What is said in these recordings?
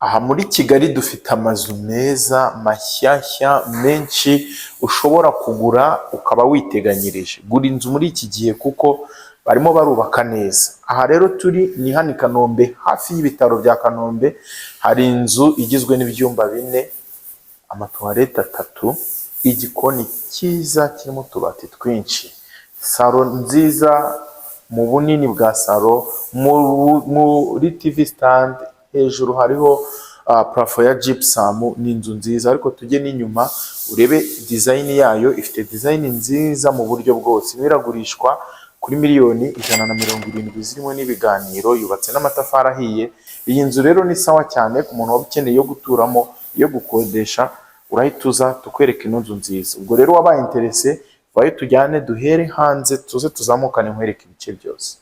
Aha muri Kigali dufite amazu meza mashyashya menshi ushobora kugura ukaba witeganyirije. Gura inzu muri iki gihe kuko barimo barubaka neza. Aha rero turi ni hano i Kanombe, hafi y'ibitaro bya Kanombe. Hari inzu igizwe n'ibyumba 4, amatuwarete 3, igikoni cyiza kirimo utubati twinshi, salo nziza mu bunini bwa salo, muri TV stand hejuru hariho plafo ya gypsum. Ni inzu nziza, ariko tujye n'inyuma urebe design yayo. Ifite design nziza mu buryo bwose. Biragurishwa kuri miliyoni 170 zirimo n'ibiganiro. Yubatse n'amatafari ahiye. Iyi nzu rero ni sawa cyane ku muntu wabukeneye yo guturamo, yo gukodesha. Urahituza tukwereka ino nzu nziza. Ubwo rero wabaye interese, vayo tujyane duhere hanze, tuze tuzamukane nkwereka ibice byose.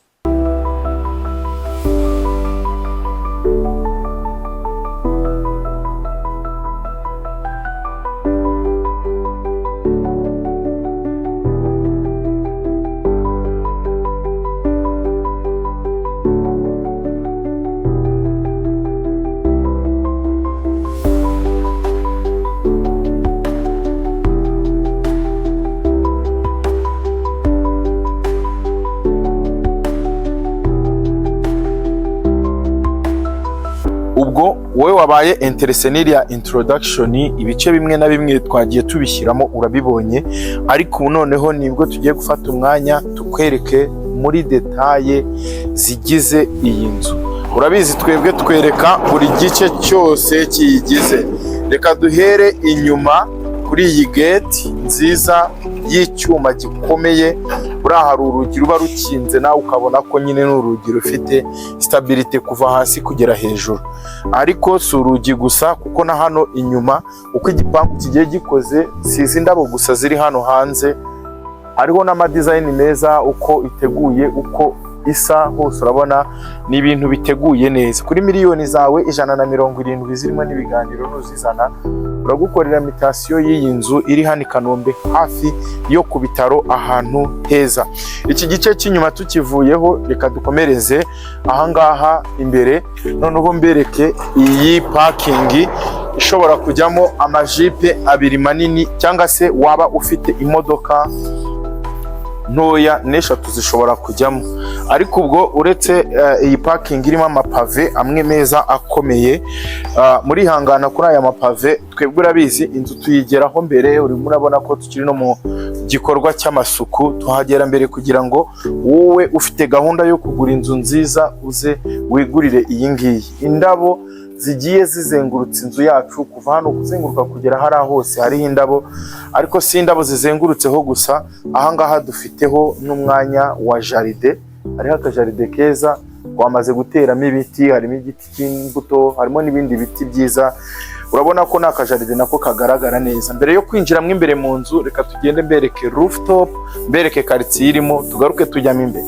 Ubwo wowe wabaye interese n'iriya introduction, ibice bimwe na bimwe twagiye tubishyiramo urabibonye, ariko ubu noneho nibwo tugiye gufata umwanya tukwereke muri detaye zigize iyi nzu. Urabizi twebwe twereka buri gice cyose kiyigize. Reka duhere inyuma kuri iyi gate nziza y'icyuma gikomeye. Buriya hari urugi ruba rukinze, nawe ukabona ko nyine n'urugi rufite stability kuva hasi kugera hejuru. Ariko si urugi gusa, kuko na hano inyuma uko igipangu kigiye gikoze, si izi ndabo gusa ziri hano hanze, hariho n'amadesign meza. Uko iteguye, uko isa hose urabona ni ibintu biteguye neza. Kuri miliyoni zawe 170 zirimo n'ibiganiro nuzizana, uragukorera imitation y'iyi nzu iri hano i Kanombe, hafi yo ku bitaro, ahantu heza. Iki gice cy'inyuma tukivuyeho, reka dukomereze ahangaha imbere. Noneho mbereke iyi parking ishobora kujyamo amajipe 2 manini, cyangwa se waba ufite imodoka ntoya n'eshatu zishobora kujyamo. Ariko ubwo uretse iyi parking irimo amapave amwe meza akomeye, muri hangana kuri aya mapave. Twebwe urabizi inzu tuyigeraho mbere, urimo urabona ko tukiri no mu gikorwa cy'amasuku. Tuhagera mbere kugira ngo wowe ufite gahunda yo kugura inzu nziza uze wigurire iyi ngiyi. Indabo zigiye zizengurutse inzu yacu, kuva hano kuzenguruka kugera hariya hose hariho indabo. Ariko si indabo zizengurutseho gusa, ahangaha dufiteho n'umwanya wa jaride. Hariho akajaride keza twamaze guteramo ibiti, harimo igiti cy'imbuto, harimo n'ibindi biti byiza. Urabona ko n'akajaride nako kagaragara neza. Mbere yo kwinjiramo imbere mu nzu, reka tugende mbereke rooftop, mbereke quartier irimo, tugaruke tujyamo imbere.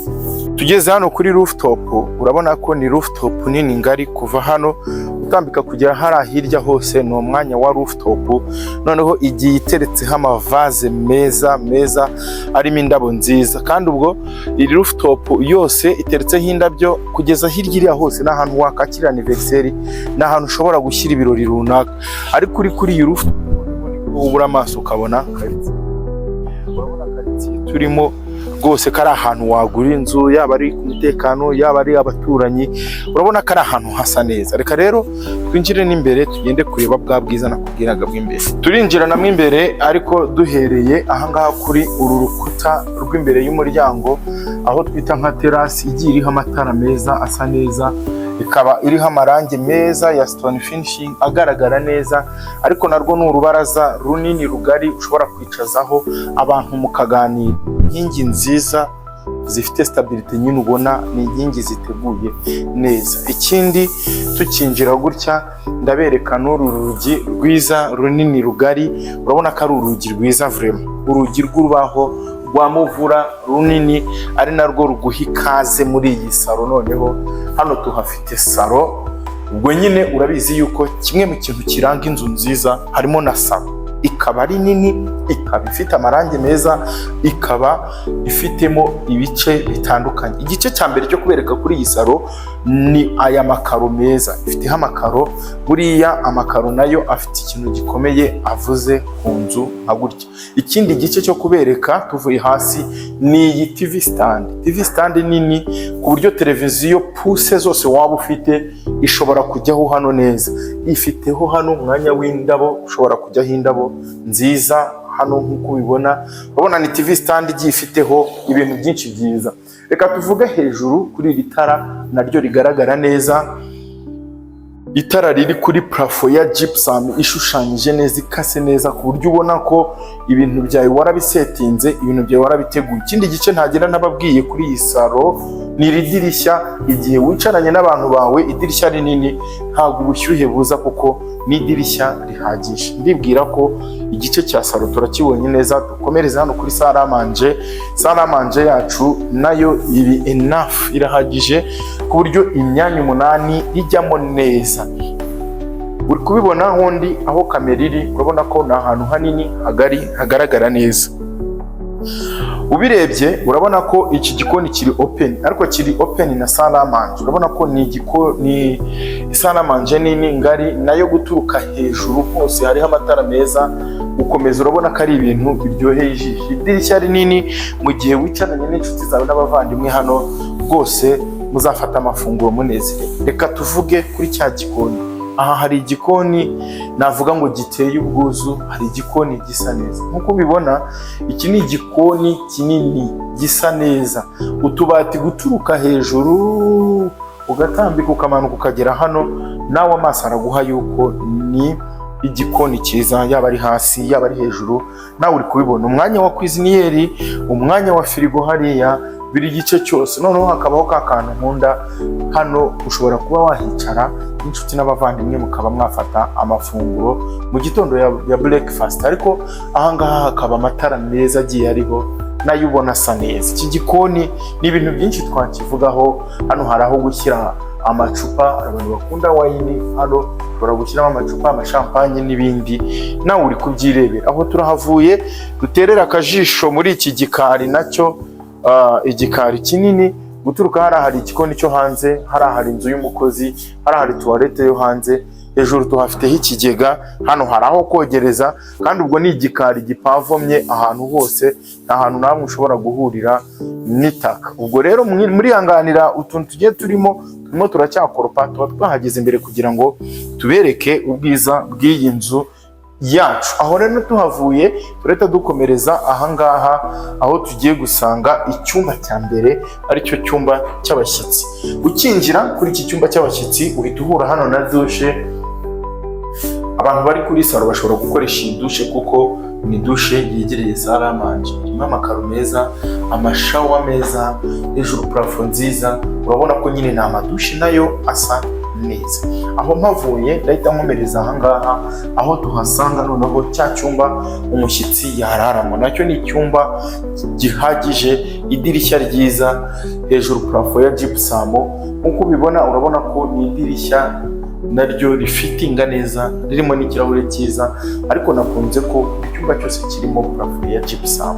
Tugeze hano kuri rooftop, urabona ko ni rooftop nini ngari. Kuva hano utambika kugera hariya hirya hose ni umwanya wa rooftop. Noneho igiye iteretseho amavaze meza meza arimo indabo nziza, kandi ubwo iri rooftop yose iteretseho indabyo kugeza hirya iriya hose. Ni ahantu wakakira anniversaire, ni ahantu ushobora gushyira ibirori runaka. Ariko uri kuri iyi rooftop ubura amaso ukabona quartier. Urabona quartier turimo rwose ko ari ahantu wagura inzu, yaba ari ku mutekano, yaba ari abaturanyi. Urabona ko ari ahantu hasa neza. Reka rero twinjire n'imbere tugende kureba bwa bwiza nakubwiraga bw'imbere. Turinjira namwe imbere, ariko duhereye ahangaha kuri uru rukuta rw'imbere y'umuryango, aho twita nka terasi, igiye iriho amatara meza asa neza, ikaba iriho amarangi meza ya stone finishing agaragara neza. Ariko narwo ni urubaraza runini rugari ushobora kwicazaho abantu mukaganira. Inkingi nziza zifite stability nyine, ubona ni inkingi ziteguye neza. Ikindi tukinjira gutya, ndabereka n'uru rugi rwiza runini rugari. Urabona ko ari urugi rwiza vraiment, urugi rw'urubaho rwa muvura runini, ari narwo ruguha ikaze muri iyi salo. Noneho hano tuhafite salo. Ubwo nyine urabizi yuko kimwe mu kintu kiranga inzu nziza harimo na salo. Ikaba ari nini, ikaba ifite amarangi meza, ikaba ifitemo ibice bitandukanye. Igice cya mbere cyo kubereka kuri iyi salo ni aya makaro meza, ifiteho amakaro. Buriya amakaro nayo afite ikintu gikomeye avuze ku nzu nka gutya. Ikindi gice cyo kubereka tuvuye hasi ni iyi TV stand. TV stand nini ku buryo televiziyo puse zose waba ufite ishobora kujyaho hano neza. Ifiteho hano umwanya w'indabo, ushobora kujyaho indabo nziza hano nk'uko ubibona. Urabona ni TV stand igiye ifiteho ibintu byinshi byiza. Reka tuvuge hejuru kuri iri tara naryo rigaragara neza. Itara riri kuri plafo ya gypsum ishushanyije neza, ikase neza ku buryo ubona ko ibintu byawe warabisetinze, ibintu byawe warabiteguye. Ikindi gice ntagenda nababwiye kuri iyi salo ni iri dirishya. Igihe wicaranye n'abantu bawe, idirishya rinini ntabwo ubushyuhe buza kuko ni idirishya rihagije. Ndibwira ko igice cya salo turakibonye neza. Dukomereza hano kuri salle à manger. Salle à manger yacu nayo iri enough, irahagije ku buryo imyanya 8 ijyamo neza. Uri kubibona hondi aho kamera iri, urabona ko ni ahantu hanini hagari hagaragara neza. Ubirebye urabona ko iki gikoni kiri open, ariko kiri open na salle à manger. Urabona ko ni salle à manger nini ngari, nayo guturuka hejuru hose hariho amatara meza. Ukomeza urabona ko ari ibintu biryoheye ijisho. Idirishya rinini, mu gihe wicaranye n'inshuti zawe n'abavandimwe hano rwose muzafata amafunguro munezerewe. Reka tuvuge kuri cya gikoni. Aha hari igikoni navuga ngo giteye ubwuzu, hari igikoni gisa neza. Nkuko ubibona iki ni igikoni kinini gisa neza. Utubati guturuka hejuru ugatambika ukamanuka ukagera hano, nawe amaso araguha yuko ni igikoni cyiza, yaba ari hasi yaba ari hejuru. Nawe uri kubibona umwanya wa kwiziniyeri, umwanya wa firigo hariya, biri gice cyose. Noneho hakabaho ka kantu nkunda hano, ushobora kuba wahicara inshuti n'abavandimwe mukaba mwafata amafunguro mu gitondo ya breakfast. Ariko ahangaha hakaba amatara meza agiye ariho, nayo ubona asa neza. Iki gikoni ni ibintu byinshi twakivugaho. Hano hari aho gushyira amacupa, abantu bakunda wayini hano ushobora gushyiramo amacupa, amashampanye n'ibindi. Nawe uri kubyirebera. Aho turahavuye duterera akajisho muri iki gikari nacyo, igikari kinini. Guturuka hari igikoni cyo hanze, hari inzu y'umukozi, hari toilette yo hanze. Hejuru tuhafiteho ikigega, hano hari aho kogereza, kandi ubwo ni igikari gipavomye ahantu hose, nta hantu namwe ushobora guhurira n'itaka. Ubwo rero muri hanganira utuntu tugiye turimo turacyakoropa, tuba twahageze imbere kugira ngo tubereke ubwiza bw'iyi nzu yacu. Aho rero tuhavuye tureta dukomereza ahangaha aho tugiye gusanga icyumba cya mbere, aricyo cyumba cy'abashyitsi. Ukinjira kuri iki cyumba cy'abashyitsi uhita uhura hano na dushe. Abantu bari kuri salo bashobora gukoresha iyi dushe kuko ni dushe yegereye salle à manger. Irimo amakaro meza, amashawa meza, hejuru plafo nziza. Urabona ko nyine ni amadushe nayo asa neza. Aho mpavuye ndahita nkomereza ahangaha aho tuhasanga noneho cya cyumba umushyitsi yararamo. Nacyo ni icyumba gihagije, idirishya ryiza, hejuru plafo ya gypsum. Nkuko ubibona urabona ko ni idirishya naryo rifitinga neza, ririmo n'ikirahure cyiza. Ariko nakunze ko icyumba cyose kirimo plafo ya gypsum.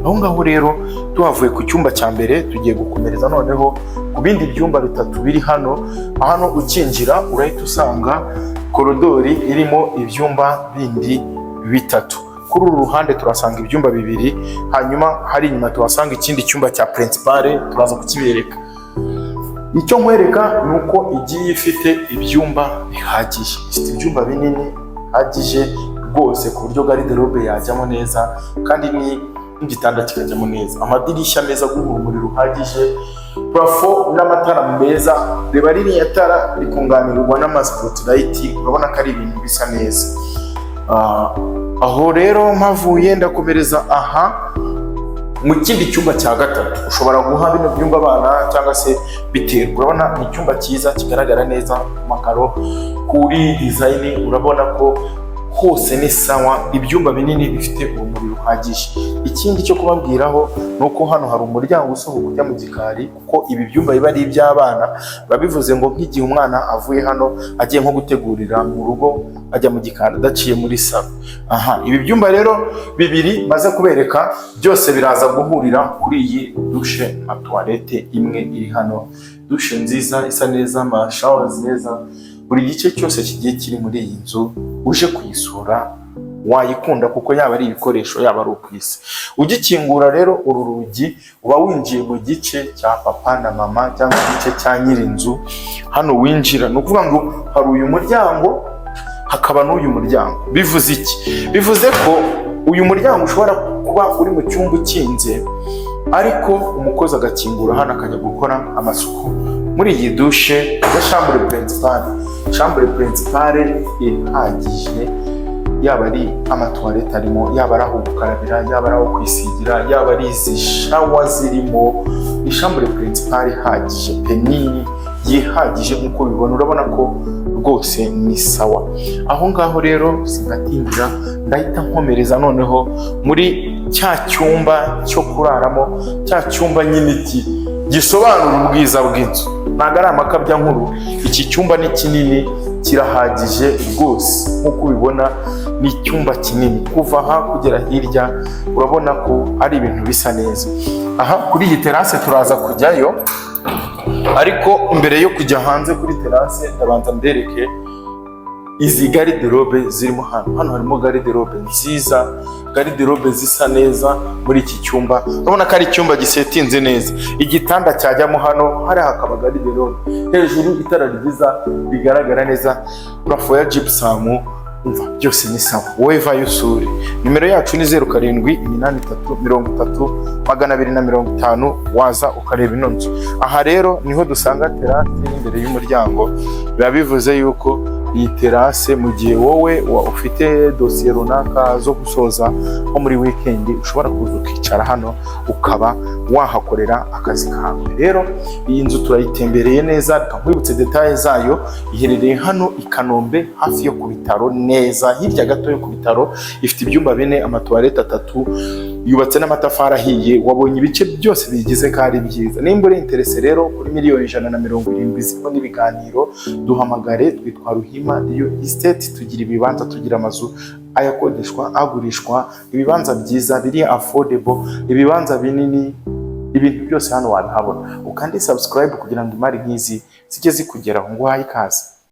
Aho ngaho rero tuhavuye ku cyumba cya mbere, tugiye gukomereza noneho ku bindi byumba bitatu biri hano. Hano ukinjira urahita usanga korodori irimo ibyumba bindi bitatu. Kuri uru ruhande turasanga ibyumba 2, hanyuma hari inyuma tuhasanga ikindi cyumba cya principale, turaza kukibereka. Icyo nkwereka ni uko igiye ifite ibyumba bihagije, ifite ibyumba binini hagije rwose ku buryo garderobe yajyamo neza, kandi n'igitanda kikajyamo neza. Amadirishya meza y'urumuri ruhagije, plafo n'amatara meza. Reba ririya tara rikunganirwa n'amaspotlight, urabona ko ari ibintu bisa neza. Aho rero mpavuye ndakomereza aha mu kindi cyumba cya gatatu. Ushobora guha bino byumba abana cyangwa se biterwa. Urabona ni icyumba cyiza kigaragara neza, amakaro kuri design urabona ko hose ni sawa. Ibyumba binini bifite urumuri ruhagije. Ikindi cyo kubabwiraho ni uko hano hari umuryango usohoka ujya mu gikari, kuko ibi byumba biba ari iby'abana. Babivuze ngo nk'igihe umwana avuye hano agiye nko gutegurira mu rugo, ajya mu gikari adaciye muri salo. Ibi byumba rero 2 maze kubereka byose biraza guhurira kuri iyi dushe na toilette imwe iri hano. dushe nziza isa neza, amashowers meza, buri gice cyose kigiye kiri muri iyi nzu. Uje kuyisura wayikunda kuko yaba ari ibikoresho yaba ari ukwisi. Ugikingura rero uru rugi uba winjiye mu gice cya papa na mama cyangwa igice cya nyirinzu. Hano winjira ni ukuvuga ngo hari uyu muryango hakaba n'uyu muryango. Bivuze iki? Bivuze ko uyu muryango ushobora kuba uri mu cyumba ukinze, ariko umukozi agakingura hano akajya gukora amasuku muri iyi dushe ya chambre principale. Chambre principale ihagije, yaba ari amatoilette arimo, yaba ari aho gukarabira, yaba ari aho kwisigira, yaba ari izi shower zirimo. Ni chambre principale ihagije pe, nini yihagije nk'uko bibona. Urabona ko rwose ni sawa. Aho ngaho rero singatingira, ndahita nkomereza noneho muri cya cyumba cyo kuraramo, cya cyumba nyine gisobanura ubwiza bw'inzu. Ntabwo ari amakabya nkuru, iki cyumba ni kinini, kirahagije rwose. Nk'uko ubibona ni icyumba kinini, kuva aha kugera hirya urabona ko ari ibintu bisa neza. Aha kuri iyi terase turaza kujyayo, ariko mbere yo kujya hanze kuri terase ndabanza mbereke izi garde-robe zirimo hano. Hano harimo garde-robe nziza, garde-robe zisa neza muri iki cyumba. Urabona ko ari icyumba gisetinze neza. Igitanda cyajyamo hano, hari hakaba garde-robe. Hejuru itara ryiza bigaragara neza, parafo ya gypsum. Umva byose ni sawa. Wowe vayo usure. Nimero yacu ni 0783300250, waza ukareba ino nzu. Aha rero niho dusanga terase imbere y'umuryango. Biba bivuze yuko iyi terase mu gihe wowe ufite dosiye runaka zo gusoza nko muri weekend, ushobora kuza ukicara hano ukaba wahakorera akazi kawe. Rero iyi nzu turayitembereye neza, nkwibutse details zayo. Iherereye hano i Kanombe hafi yo ku bitaro neza, hirya gato yo ku bitaro. Ifite ibyumba 4, amatoilette 3, yubatse n'amatafari ahiye. Wabonye ibice byose bigize ko ari byiza. Nimba uri interese rero kuri miliyoni 170 zirimo n'ibiganiro, duhamagare. Twitwa Ruhima Real Estate. Tugira ibibanza, tugira amazu ayakodeshwa, agurishwa, ibibanza byiza biri affordable, ibibanza binini, ibintu byose hano wabihabona. Ukandi subscribe kugira ngo imari nk'izi zijye zikugeraho. Ngo haye ikaze.